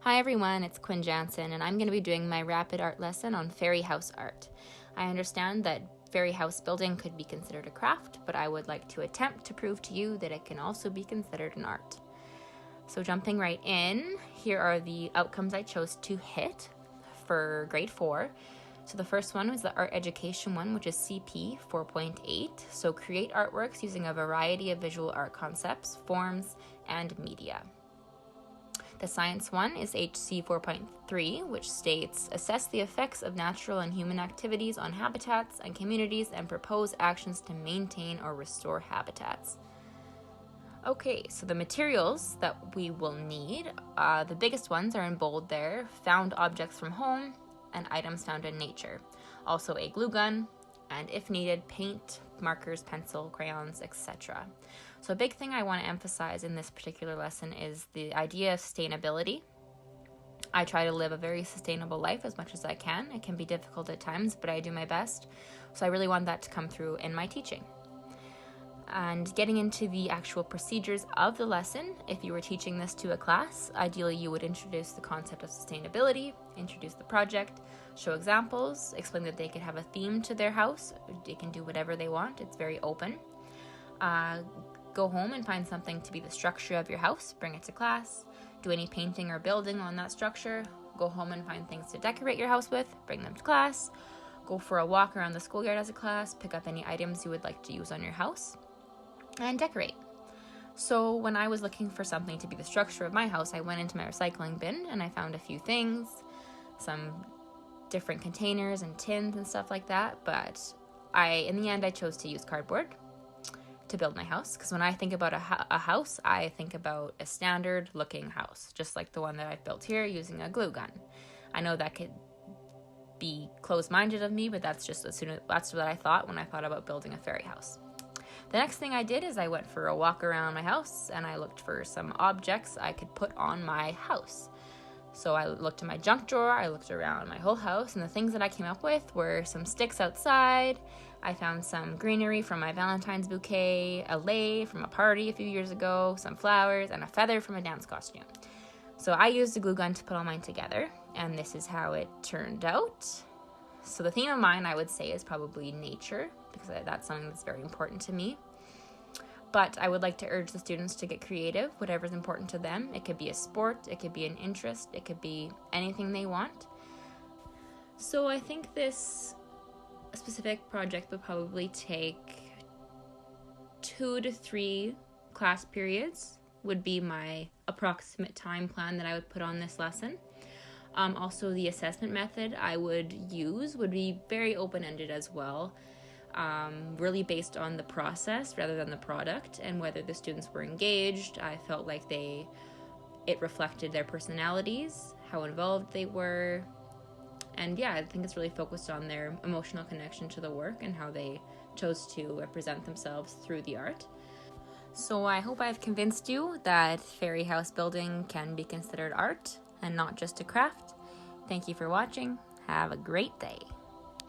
Hi everyone, it's Quinn Jansen, and I'm going to be doing my rapid art lesson on fairy house art. I understand that fairy house building could be considered a craft, but I would like to attempt to prove to you that it can also be considered an art. So jumping right in, here are the outcomes I chose to hit for grade 4. So the first one was the art education one, which is CP 4.8. So create artworks using a variety of visual art concepts, forms, and media. The science one is HC 4.3, which states, assess the effects of natural and human activities on habitats and communities and propose actions to maintain or restore habitats. Okay, so the materials that we will need, the biggest ones are in bold there, found objects from home and items found in nature. Also a glue gun, and if needed, paint, markers, pencil, crayons, etc. So a big thing I want to emphasize in this particular lesson is the idea of sustainability. I try to live a very sustainable life as much as I can. It can be difficult at times, but I do my best. So I really want that to come through in my teaching. And getting into the actual procedures of the lesson, if you were teaching this to a class, ideally you would introduce the concept of sustainability, introduce the project, show examples, explain that they could have a theme to their house. They can do whatever they want. It's very open. Go home and find something to be the structure of your house, bring it to class, do any painting or building on that structure, go home and find things to decorate your house with, bring them to class, go for a walk around the schoolyard as a class, pick up any items you would like to use on your house, and decorate. So when I was looking for something to be the structure of my house, I went into my recycling bin and I found a few things, some different containers and tins and stuff like that, but in the end I chose to use cardboard to build my house, because when I think about a house, I think about a standard looking house, just like the one that I've built here using a glue gun. I know that could be closed-minded of me, but that's what I thought when I thought about building a fairy house. The next thing I did is I went for a walk around my house and I looked for some objects I could put on my house. So I looked in my junk drawer, I looked around my whole house, and the things that I came up with were some sticks outside. I found some greenery from my Valentine's bouquet, a lei from a party a few years ago, some flowers, and a feather from a dance costume. So I used a glue gun to put all mine together, and this is how it turned out. So the theme of mine, I would say, is probably nature, because that's something that's very important to me. But I would like to urge the students to get creative, whatever's important to them. It could be a sport, it could be an interest, it could be anything they want. So I think this specific project would probably take 2 to 3 class periods would be my approximate time plan that I would put on this lesson. Also, the assessment method I would use would be very open-ended as well, really based on the process rather than the product and whether the students were engaged. I felt like it reflected their personalities, how involved they were, and yeah, I think it's really focused on their emotional connection to the work and how they chose to represent themselves through the art. So I hope I've convinced you that fairy house building can be considered art and not just a craft. Thank you for watching. Have a great day.